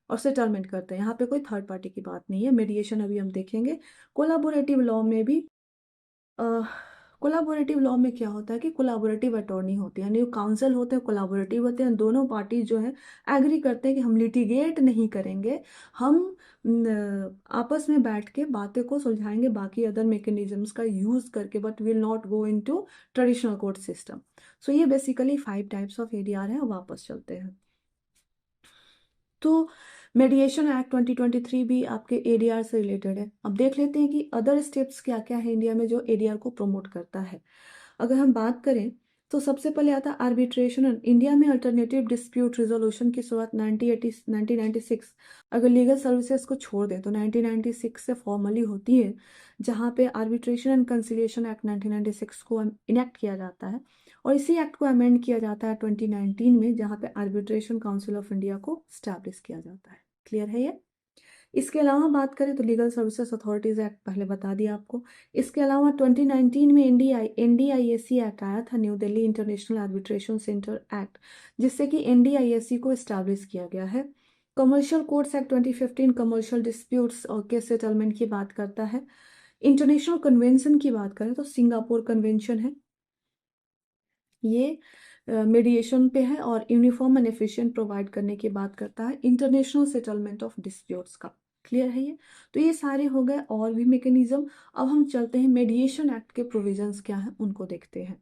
और सेटलमेंट करते हैं। यहाँ पे कोई थर्ड पार्टी की बात नहीं है। मेडिएशन अभी हम देखेंगे। कोलाबोरेटिव लॉ में भी कोलाबोरेटिव लॉ में क्या होता है कि कोलाबोरेटिव अटॉर्नी होती है, यानी जो काउंसिल होते हैं कोलाबोरेटिव होते हैं, दोनों पार्टी जो है एग्री करते हैं कि हम लिटिगेट नहीं करेंगे, हम आपस में बैठ के बातें को सुलझाएंगे बाकी अदर मैकेनिज्म्स का यूज करके, but will not go into traditional court system. So ये बेसिकली 5 टाइप्स ऑफ एडीआर है। वापस चलते हैं तो मेडिएशन एक्ट 2023 भी आपके एडीआर से रिलेटेड है। अब देख लेते हैं कि अदर स्टेप्स क्या क्या है इंडिया में जो एडीआर को प्रमोट करता है। अगर हम बात करें तो सबसे पहले आता है आर्बिट्रेशन। इंडिया में अल्टरनेटिव डिस्प्यूट रिजोल्यूशन की शुरुआत 1996, अगर लीगल सर्विसेज को छोड़ दें तो 1996 से फॉर्मली होती है, जहाँ पे आर्बिट्रेशन एंड कंसिलिएशन एक्ट 1996 को इनेक्ट किया जाता है। और इसी एक्ट को अमेंड किया जाता है 2019 में, जहाँ पे आर्बिट्रेशन काउंसिल ऑफ इंडिया को स्टैब्लिश किया जाता है। क्लियर है ये? इसके अलावा बात करें तो लीगल सर्विसेज अथॉरिटीज एक्ट पहले बता दिया आपको। इसके अलावा 2019 में एनडीआईएसी एक्ट आया था, new Delhi international arbitration centre act, जिससे कि एनडीआईएसी को इस्टेब्लिश किया गया है। Commercial courts act 2015 commercial disputes और केस सेटलमेंट की बात करता है। इंटरनेशनल कन्वेंशन की बात करें तो सिंगापुर कन्वेंशन है, ये मीडिएशन पे है और यूनिफॉर्म एंड एफिशिएंट प्रोवाइड करने की बात करता है इंटरनेशनल सेटलमेंट ऑफ डिस्प्यूट्स का। क्लियर है ये? तो ये सारे हो गए और भी मैकेनिज्म। अब हम चलते हैं मीडिएशन एक्ट के प्रोविजंस क्या हैं उनको देखते हैं।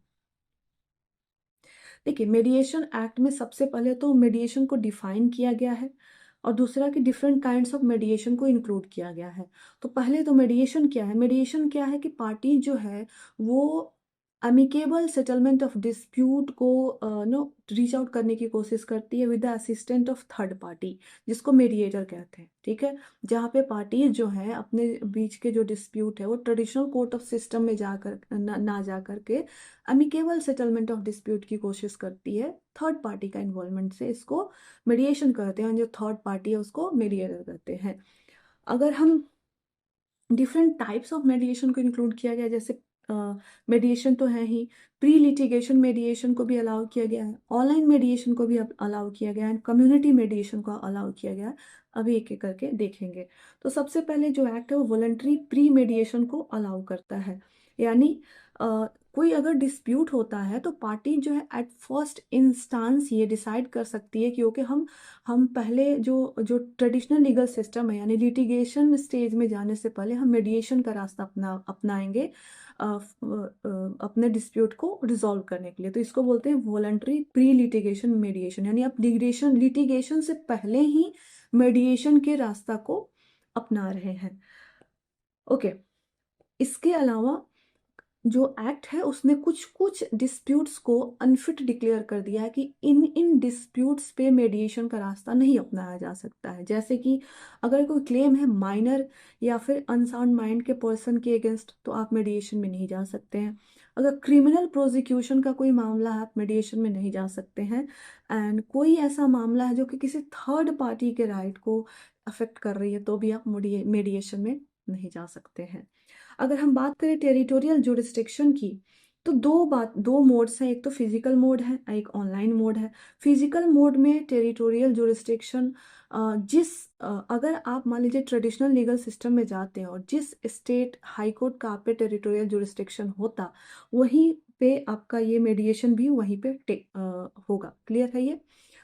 देखिए, मीडिएशन एक्ट में सबसे पहले तो मीडिएशन को डिफाइन किया गया है और दूसरा कि डिफरेंट काइंड्स ऑफ मीडिएशन को इंक्लूड किया गया है। तो पहले तो मीडिएशन क्या है? मीडिएशन क्या है कि पार्टी जो है वो अमिकेबल सेटलमेंट ऑफ डिस्प्यूट को नो रीच आउट करने की कोशिश करती है with the assistant of third party, जिसको मीडिएटर कहते हैं। ठीक है, जहाँ पे पार्टीज जो है अपने बीच के जो डिस्प्यूट है वो ट्रेडिशनल कोर्ट ऑफ सिस्टम में जाकर ना जा करके अमिकेबल सेटलमेंट ऑफ डिस्प्यूट की कोशिश करती है। थर्ड पार्टी का इन्वॉल्वमेंट से इसको मीडिएशन कहते हैं, जो थर्ड पार्टी है उसको मीडिएटर कहते हैं। अगर हम डिफरेंट टाइप्स ऑफ मेडिएशन को इंक्लूड किया गया, जैसे मेडिएशन तो है ही, प्री लिटिगेशन मेडिएशन को भी अलाउ किया गया है, ऑनलाइन मेडिएशन को भी अलाउ किया गया है, कम्युनिटी मेडिएशन को अलाउ किया गया है। अभी एक एक करके देखेंगे। तो सबसे पहले जो एक्ट है वो वॉलंटरी प्री मेडिएशन को अलाउ करता है। यानी कोई अगर डिस्प्यूट होता है तो पार्टी जो है एट फर्स्ट इंस्टांस ये डिसाइड कर सकती है कि ओके हम पहले जो जो ट्रेडिशनल लीगल सिस्टम है यानी लिटिगेशन स्टेज में जाने से पहले हम मेडिएशन का रास्ता अपनाएंगे अपने डिस्प्यूट को रिजॉल्व करने के लिए। तो इसको बोलते हैं वॉलंटरी प्री लिटिगेशन मेडिएशन, यानी आप लिटिगेशन से पहले ही मेडिएशन के रास्ता को अपना रहे हैं। ओके, इसके अलावा जो एक्ट है उसने कुछ कुछ डिस्प्यूट्स को अनफिट डिक्लेयर कर दिया है कि इन डिस्प्यूट्स पे मेडिएशन का रास्ता नहीं अपनाया जा सकता है। जैसे कि अगर कोई क्लेम है माइनर या फिर अनसाउंड माइंड के पर्सन के अगेंस्ट, तो आप मेडिएशन में नहीं जा सकते हैं। अगर क्रिमिनल प्रोसिक्यूशन का कोई मामला है आप मेडिएशन में नहीं जा सकते हैं। एंड कोई ऐसा मामला है जो कि किसी थर्ड पार्टी के राइट को अफेक्ट कर रही है तो भी आप मेडिएशन में नहीं जा सकते हैं। अगर हम बात करें टेरिटोरियल जुरिस्डिक्शन की, तो दो मोड्स हैं, एक तो फिजिकल मोड है, एक ऑनलाइन मोड है। फिजिकल मोड में टेरिटोरियल जुरिस्डिक्शन अगर आप मान लीजिए ट्रेडिशनल लीगल सिस्टम में जाते हैं और जिस स्टेट हाई कोर्ट का आप पे टेरिटोरियल जुरिस्डिक्शन होता वहीं पे आपका ये मेडिएशन भी वहीं पे होगा। क्लियर है ये?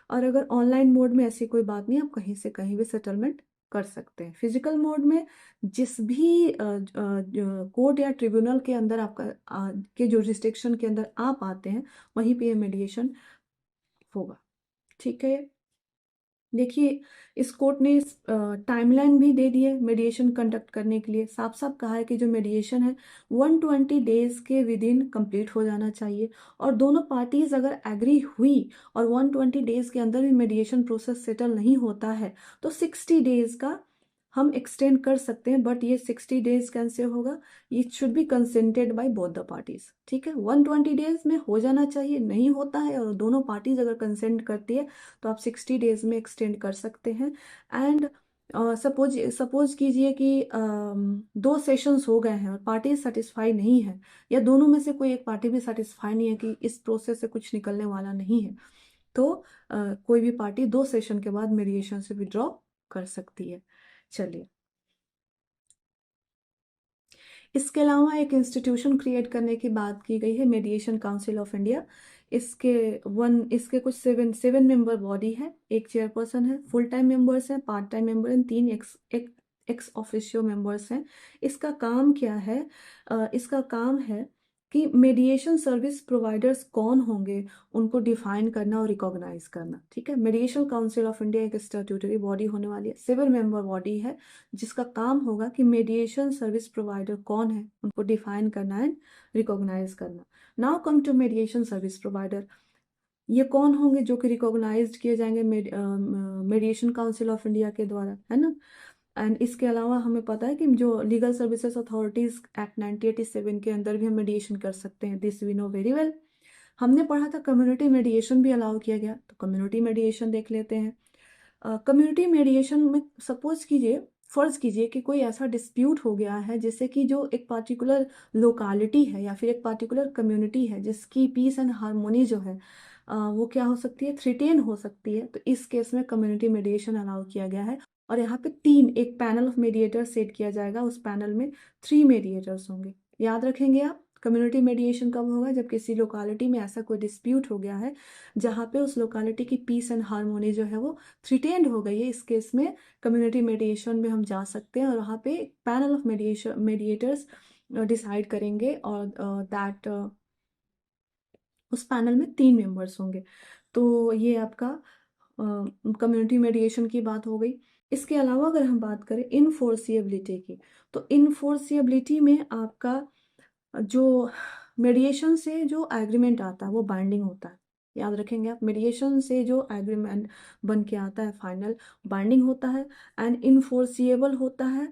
और अगर ऑनलाइन मोड में ऐसी कोई बात नहीं, आप कहीं से कहीं भी सेटलमेंट कर सकते हैं। फिजिकल मोड में जिस भी कोर्ट या ट्रिब्यूनल के अंदर आपका के जुरिस्डिक्शन के अंदर आप आते हैं वहीं पे ये मेडिएशन होगा। ठीक है, देखिए इस कोर्ट ने टाइमलाइन भी दे दी है मेडिएशन कंडक्ट करने के लिए। साफ साफ कहा है कि जो मेडिएशन है 120 डेज के विद इन कंप्लीट हो जाना चाहिए, और दोनों पार्टीज अगर एग्री हुई और 120 डेज के अंदर भी मेडिएशन प्रोसेस सेटल नहीं होता है तो 60 डेज का हम एक्सटेंड कर सकते हैं। बट ये 60 डेज कैसे होगा? It should be consented by both the parties. ठीक है, 120 डेज में हो जाना चाहिए, नहीं होता है और दोनों पार्टीज अगर कंसेंट करती है तो आप 60 डेज में एक्सटेंड कर सकते हैं। एंड सपोज कीजिए कि दो सेशंस हो गए हैं और पार्टी सेटिस्फाई नहीं है, या दोनों में से कोई एक पार्टी भी सेटिस्फाई नहीं है कि इस प्रोसेस से कुछ निकलने वाला नहीं है, तो कोई भी पार्टी 2 सेशन के बाद मेडिएशन से विड्रॉ कर सकती है। चलिए, इसके अलावा एक इंस्टीट्यूशन क्रिएट करने की बात की गई है, मेडिएशन काउंसिल ऑफ इंडिया। इसके कुछ सेवन मेंबर बॉडी है, एक चेयरपर्सन है, फुल टाइम मेंबर्स हैं, पार्ट टाइम मेंबर हैं, 3 एक्स ऑफिशियो मेंबर्स हैं। इसका काम क्या है? इसका काम है कि मेडिएशन सर्विस प्रोवाइडर्स कौन होंगे उनको डिफाइन करना और रिकॉग्नाइज करना। ठीक है, मेडिएशन काउंसिल ऑफ इंडिया एक स्टैट्यूटरी बॉडी होने वाली है, 7 मेंबर बॉडी है, जिसका काम होगा कि मेडिएशन सर्विस प्रोवाइडर कौन है उनको डिफाइन करना एंड रिकॉग्नाइज करना। Now come to mediation service provider. ये कौन होंगे जो कि रिकॉग्नाइज्ड किए जाएंगे मेडिएशन काउंसिल ऑफ इंडिया के द्वारा, है ना? एंड इसके अलावा हमें पता है कि जो लीगल सर्विसेज अथॉरिटीज एक्ट 1987 के अंदर भी हम मेडिएशन कर सकते हैं, this we know very well. हमने पढ़ा था कम्युनिटी मेडिएशन भी अलाउ किया गया, तो कम्युनिटी मेडिएशन देख लेते हैं। कम्युनिटी मेडिएशन में सपोज कीजिए, फर्ज कीजिए कि कोई ऐसा डिस्प्यूट हो गया है जिससे कि जो एक पार्टिकुलर लोकालिटी है या फिर एक पार्टिकुलर कम्युनिटी है जिसकी पीस एंड हार्मोनी जो है वो क्या हो सकती है, थ्रेटेन हो सकती है। तो इस केस में कम्युनिटी मेडिएशन अलाउ किया गया है और यहाँ पे एक पैनल ऑफ मेडिएटर सेट किया जाएगा। उस पैनल में 3 मेडिएटर्स होंगे। याद रखेंगे आप, कम्युनिटी मेडिएशन कब होगा? जब किसी लोकालिटी में ऐसा कोई डिस्प्यूट हो गया है जहाँ पे उस लोकालिटी की पीस एंड हार्मोनी जो है वो थ्रिटेंड हो गई है। इस केस में कम्युनिटी मेडिएशन में हम जा सकते हैं और वहाँ पे पैनल ऑफ मेडिएटर्स डिसाइड करेंगे और दैट उस पैनल में 3 मेंबर्स होंगे। तो ये आपका कम्युनिटी मेडिएशन की बात हो गई। इसके अलावा अगर हम बात करें इनफोर्सिएबिलिटी की, तो इनफोर्सिएबिलिटी में आपका जो मेडिएशन से जो एग्रीमेंट आता है वो बाइंडिंग होता है। याद रखेंगे आप, मेडिएशन से जो एग्रीमेंट बन के आता है फाइनल बाइंडिंग होता है एंड इनफोर्सिएबल होता है।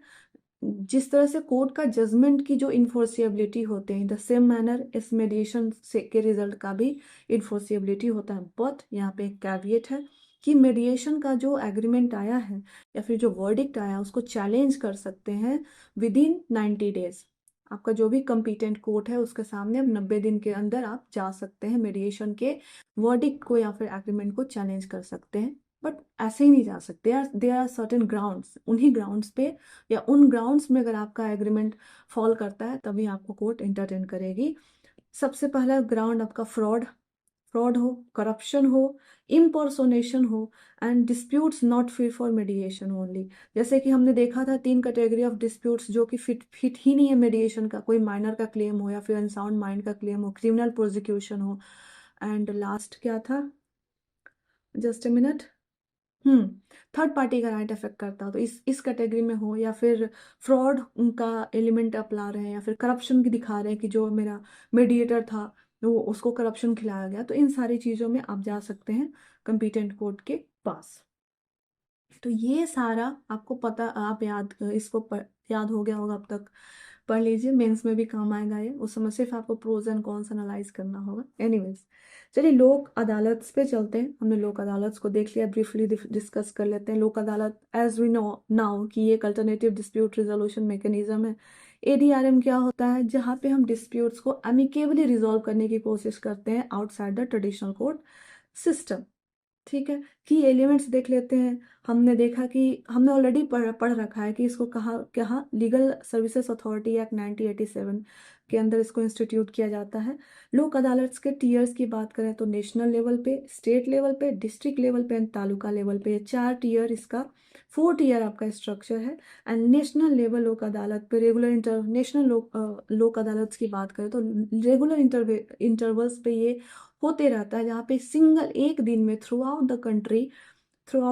जिस तरह से कोर्ट का जजमेंट की जो इन्फोर्सिएबिलिटी होते हैं, द सेम मैनर इस मेडिएशन से के रिजल्ट का भी इन्फोर्सिएबिलिटी होता है। बट यहाँ पे एक कैविएट है कि मेडिएशन का जो एग्रीमेंट आया है या फिर जो वर्डिक्ट आया उसको चैलेंज कर सकते हैं विद इन 90 डेज। आपका जो भी कंपिटेंट कोर्ट है उसके सामने अब 90 दिन के अंदर आप जा सकते हैं, मेडिएशन के वर्डिक्ट को या फिर एग्रीमेंट को चैलेंज कर सकते हैं। बट ऐसे ही नहीं जा सकते यार, देयर आर सर्टेन ग्राउंड्स, उन्हीं ग्राउंड्स पे या उन ग्राउंड्स में अगर आपका एग्रीमेंट फॉल करता है तभी आपको कोर्ट एंटरटेन करेगी। सबसे पहला ग्राउंड आपका फ्रॉड हो, करप्शन हो, इम्पर्सोनेशन हो and disputes not fit for मेडिएशन only. जैसे कि हमने देखा था 3 कैटेगरी ऑफ डिस्प्यूट्स जो कि फिट ही नहीं है मेडिएशन का, कोई माइनर का क्लेम हो या फिर अनसाउंड माइंड का क्लेम हो, क्रिमिनल प्रोसिक्यूशन हो एंड लास्ट क्या था, just a minute, third party का राइट अफेक्ट करता हो तो इस कैटेगरी में हो, या फिर फ्रॉड का एलिमेंट अपला रहे हैं या फिर करप्शन की दिखा रहे हैं कि जो मेरा मेडिएटर था वो उसको करप्शन खिलाया गया, तो इन सारी चीज़ों में आप जा सकते हैं कंपिटेंट कोर्ट के पास। तो ये सारा आपको पता, आप याद हो गया होगा अब तक। पढ़ लीजिए, मेंस में भी काम आएगा ये, उस समय सिर्फ आपको प्रोज एंड कॉन्स एनालाइज करना होगा। एनीवेज, चलिए लोक अदालत पे चलते हैं। हमने लोक अदालत को देख लिया, ब्रीफली डिस्कस कर लेते हैं। लोक अदालत एज वी नो नाउ कि एक अल्टरनेटिव डिस्प्यूट रिजोल्यूशन मैकेनिज्म है। एडीआरएम क्या होता है? जहाँ पे हम डिस्प्यूट्स को अमिकेबली रिजॉल्व करने की कोशिश करते हैं outside the traditional court system. ठीक है, की एलिमेंट्स देख लेते हैं। हमने देखा कि हमने ऑलरेडी पढ़ रखा है कि इसको कहाँ लीगल सर्विसेज अथॉरिटी एक्ट 1987 के अंदर इसको इंस्टीट्यूट किया जाता है। लोक अदालत के टीयर्स की बात करें तो नेशनल लेवल पे, स्टेट लेवल पे, डिस्ट्रिक्ट लेवल पे एंड तालुका लेवल पे, 4 टीयर इसका 4 टीयर आपका स्ट्रक्चर है। एंड नेशनल लेवल लोक अदालत पे नेशनल लोक अदालत की बात करें तो रेगुलर इंटरवल्स पे ये होते रहता है, जहाँ पे सिंगल एक दिन में थ्रू आउट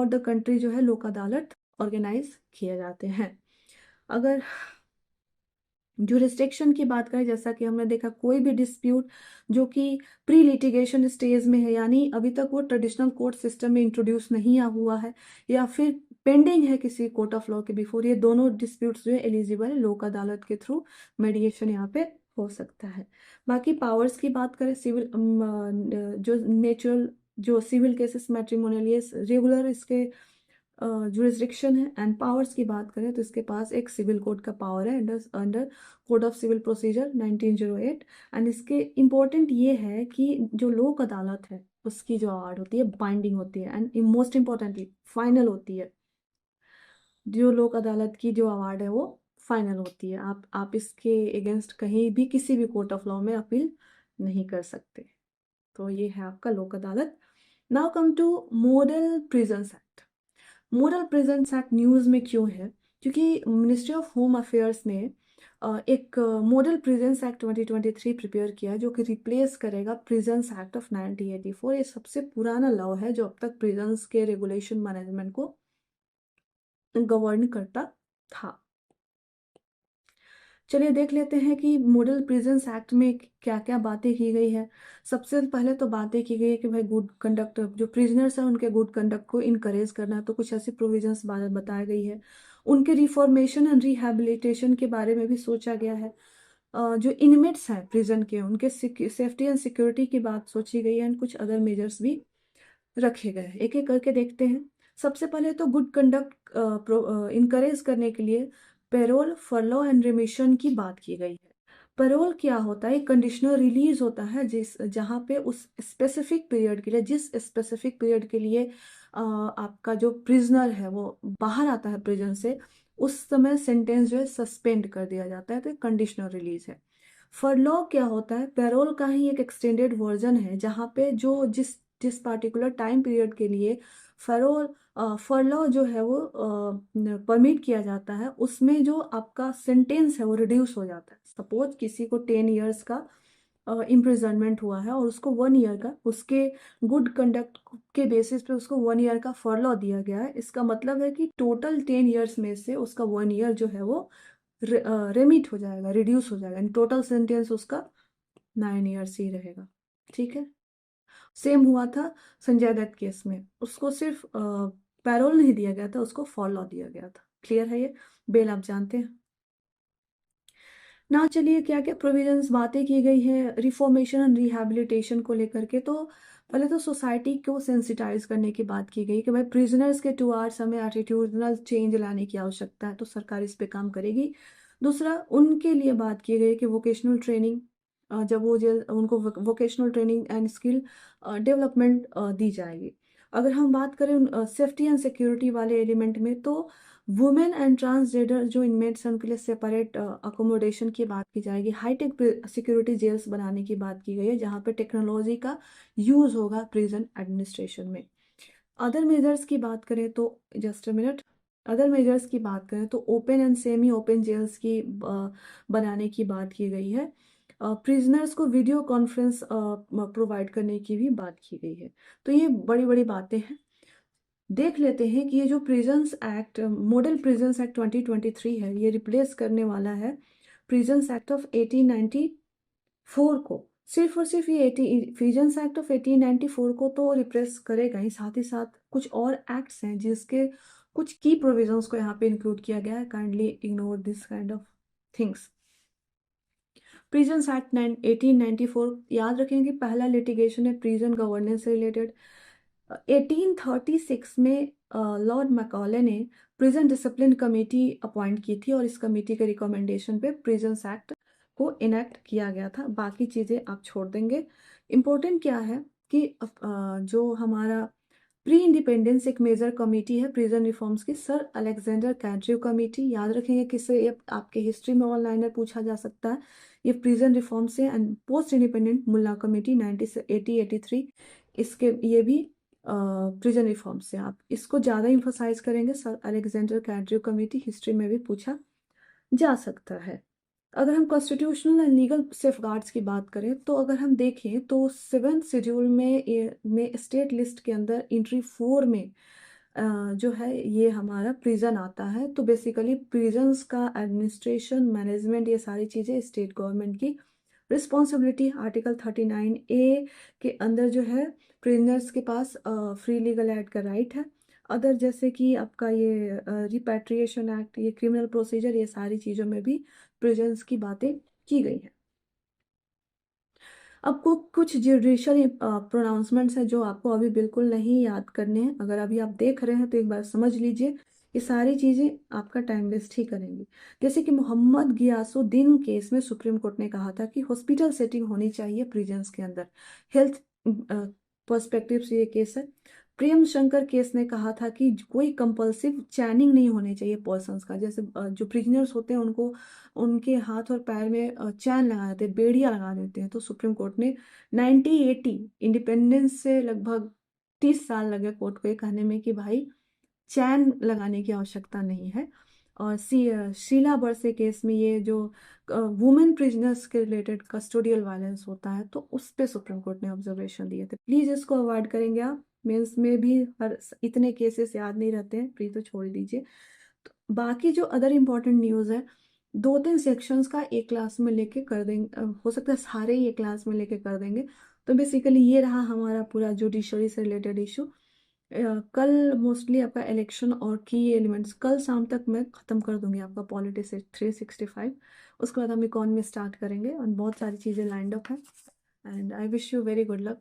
द कंट्री जो है लोक अदालत ऑर्गेनाइज किए जाते हैं। अगर जुरिस्डिक्शन की बात करें, जैसा कि हमने देखा कोई भी डिस्प्यूट जो कि प्री लिटिगेशन स्टेज में है, यानी अभी तक वो ट्रेडिशनल कोर्ट सिस्टम में इंट्रोड्यूस नहीं हुआ है या फिर पेंडिंग है किसी कोर्ट ऑफ लॉ के बिफोर, ये दोनों डिस्प्यूट्स जो है एलिजिबल है लोक अदालत के थ्रू मेडिएशन यहाँ पे हो सकता है। बाकी पावर्स की बात करें, सिविल जो सिविल केसेस, मैट्रिमोनियल, ये रेगुलर इसके जुरिस्डिक्शन है। एंड पावर्स की बात करें तो इसके पास एक सिविल कोड का पावर है under code of civil procedure 1908। And इसके इम्पोर्टेंट ये है कि जो लोक अदालत है उसकी जो अवार्ड होती है बाइंडिंग होती है एंड मोस्ट इम्पोर्टेंटली फाइनल होती है। जो लोक अदालत की जो अवार्ड है वो फाइनल होती है, आप इसके अगेंस्ट कहीं भी किसी भी कोर्ट ऑफ लॉ में अपील नहीं कर सकते। तो ये है आपका Lok Adalat. Now come to model prisons act. Model prisons act news में क्यों है? क्योंकि मिनिस्ट्री ऑफ होम अफेयर्स ने एक मॉडल प्रिजन्स एक्ट 2023 प्रिपेयर किया जो कि रिप्लेस करेगा प्रिजन्स एक्ट ऑफ 1984। ये सबसे पुराना लॉ है जो अब तक प्रिजन्स के रेगुलेशन मैनेजमेंट को गवर्न करता था। चलिए देख लेते हैं कि मॉडल प्रिजन्स एक्ट में क्या क्या बातें की गई है। सबसे पहले तो बातें की गई है कि भाई गुड कंडक्ट, जो प्रिजनर्स हैं उनके गुड कंडक्ट को इनकरेज करना, तो कुछ ऐसी प्रोविजंस बताई गई है। उनके रिफॉर्मेशन एंड रिहैबिलिटेशन के बारे में भी सोचा गया है। जो इनमेट्स हैं प्रिजन के, उनके सेफ्टी एंड सिक्योरिटी की बात सोची गई है एंड कुछ अदर मेजर्स भी रखे गए हैं। एक एक करके देखते हैं। सबसे पहले तो गुड कंडक्ट इनकरेज करने के लिए पेरोल, फरलो एंड रिमिशन की बात की गई है। पेरोल क्या होता है? कंडीशनल रिलीज होता है जहाँ पे उस स्पेसिफिक पीरियड के लिए, जिस स्पेसिफिक पीरियड के लिए आपका जो प्रिजनर है वो बाहर आता है प्रिजन से, उस समय सेंटेंस जो है सस्पेंड कर दिया जाता है, तो कंडीशनल रिलीज है। फरलॉ क्या होता है? पैरोल का ही एक एक्सटेंडेड वर्जन है, जहाँ पे जो जिस जिस पार्टिकुलर टाइम पीरियड के लिए फरोल फरलॉ जो है वो परमिट किया जाता है, उसमें जो आपका सेंटेंस है वो रिड्यूस हो जाता है। सपोज किसी को 10 ईयर्स का इम्प्रिजनमेंट हुआ है और उसको 1 ईयर का, उसके गुड कंडक्ट के बेसिस पे उसको 1 ईयर का फरलॉ दिया गया है। इसका मतलब है कि टोटल 10 ईयर्स में से उसका 1 ईयर जो है वो रेमिट हो जाएगा, रिड्यूस हो जाएगा, टोटल सेंटेंस उसका 9 ईयर्स ही रहेगा। ठीक है। सेम हुआ था संजय दत्त केस में, उसको सिर्फ पैरोल नहीं दिया गया था, उसको फॉलो दिया गया था। क्लियर है? ये बेल आप जानते हैं ना। चलिए, क्या क्या प्रोविजंस बातें की गई है रिफॉर्मेशन एंड रिहैबिलिटेशन को लेकर के। तो पहले तो सोसाइटी को सेंसिटाइज करने की बात की गई कि भाई प्रिजनर्स के टुवार्ड्स हमें एटीट्यूडनल चेंज लाने की आवश्यकता है, तो सरकार इस पे काम करेगी। दूसरा, उनके लिए बात की गई कि वोकेशनल ट्रेनिंग, जब वो जेल उनको vocational training and skill development दी जाएगी। अगर हम बात करें सेफ्टी एंड सिक्योरिटी वाले एलिमेंट में, तो वुमेन एंड ट्रांसजेंडर जो इनमेट्स हैं उनके लिए सेपरेट अकोमोडेशन की बात की जाएगी। हाईटेक सिक्योरिटी जेल्स बनाने की बात की गई है, जहाँ पे टेक्नोलॉजी का यूज़ होगा प्रिजन एडमिनिस्ट्रेशन में। अदर मेजर्स की बात करें तो, just a minute, other measures की बात करें तो open and semi open jails की बनाने की बात की गई है। प्रिजनर्स को वीडियो कॉन्फ्रेंस प्रोवाइड करने की भी बात की गई है। तो ये बड़ी बड़ी बातें हैं। देख लेते हैं कि ये जो prisons act, model prisons act 2023 है, ये रिप्लेस करने वाला है प्रिजन्स एक्ट ऑफ 1894 को। सिर्फ और सिर्फ ये प्रिजन्स एक्ट ऑफ 1894 को तो रिप्लेस करेगा ही, साथ ही साथ कुछ और एक्ट्स हैं जिसके कुछ की प्रोविजंस को यहाँ पे इंक्लूड किया गया है। Kindly ignore this kind of things. Prisons act 1894 याद रखेंगे, पहला लिटिगेशन है प्रिजन गवर्नेंस से रिलेटेड। 1836 में लॉर्ड मैकॉले ने प्रिजन डिसिप्लिन कमेटी अपॉइंट की थी और इस कमेटी के रिकमेंडेशन पे प्रिजन्स एक्ट को इनेक्ट किया गया था। बाकी चीज़ें आप छोड़ देंगे। इम्पोर्टेंट क्या है कि जो हमारा प्री इंडिपेंडेंस एक मेजर कमेटी है प्रिजन रिफॉर्म्स की, सर अलेक्जेंडर कैंड्रिव कमेटी। याद रखेंगे किससे ये आपके हिस्ट्री में ऑनलाइनर पूछा जा सकता है। ये प्रिजन रिफॉर्म से and post independent Mulla committee 1980-83, इसके ये भी प्रिजन रिफॉर्म से। आप इसको ज़्यादा इम्फोसाइज करेंगे, सर अलेक्जेंडर कैंड्रिव कमेटी, हिस्ट्री में भी पूछा जा सकता है। अगर हम कॉन्स्टिट्यूशनल एंड लीगल सेफगार्ड्स की बात करें, तो अगर हम देखें तो 7th शेड्यूल में स्टेट लिस्ट के अंदर एंट्री 4 में जो है ये हमारा प्रिजन आता है। तो बेसिकली प्रिजन्स का एडमिनिस्ट्रेशन, मैनेजमेंट, ये सारी चीज़ें स्टेट गवर्नमेंट की रिस्पॉन्सिबिलिटी। आर्टिकल 39A के अंदर जो है प्रिजनर्स के पास फ्री लीगल एड का राइट है। अदर जैसे कि आपका ये रिपैट्रिएशन एक्ट, ये क्रिमिनल प्रोसीजर, ये सारी चीज़ों में भी प्रिजन्स की बातें की गई हैं। अब कुछ जुडिशियल प्रोनाउंसमेंट्स हैं जो आपको अभी बिल्कुल नहीं याद करने हैं। अगर अभी आप देख रहे हैं तो एक बार समझ लीजिए, ये सारी चीज़ें आपका टाइम वेस्ट ही करेंगी। जैसे कि मोहम्मद गियासुद्दीन केस में सुप्रीम कोर्ट ने कहा था कि हॉस्पिटल सेटिंग होनी चाहिए प्रिजन्स के अंदर, हेल्थ पर्सपेक्टिव से ये केस है। प्रेम शंकर केस ने कहा था कि कोई कंपल्सिव चैनिंग नहीं होनी चाहिए पर्सन्स का। जैसे जो प्रिजनर्स होते हैं उनको उनके हाथ और पैर में चैन लगा देते हैं, बेड़ियाँ लगा देते हैं। तो सुप्रीम कोर्ट ने 1980, इंडिपेंडेंस से लगभग 30 साल लगे कोर्ट को ये कहने में कि भाई चैन लगाने की आवश्यकता नहीं है। और शीला बरसे केस में ये जो वुमेन प्रिजनर्स के रिलेटेड कस्टोडियल वायलेंस होता है, तो उस पे सुप्रीम कोर्ट ने ऑब्जर्वेशन दिए थे। प्लीज़ इसको अवॉइड करेंगे आप, मेंस में भी हर इतने केसेस याद नहीं रहते हैं, प्लीज तो छोड़ दीजिए। तो बाकी जो अदर इम्पोर्टेंट न्यूज़ है, 2-3 सेक्शंस का एक क्लास में लेके कर देंगे, हो सकता है सारे ही एक क्लास में लेके कर देंगे। तो बेसिकली ये रहा हमारा पूरा जुडिशरी से रिलेटेड इशू। कल मोस्टली आपका इलेक्शन और की एलिमेंट्स कल शाम तक मैं ख़त्म कर दूंगी आपका पॉलिटिक्स 365। उसके बाद हम इकॉनमी स्टार्ट करेंगे और बहुत सारी चीज़ें लाइंड अप हैं। And I wish you very good luck.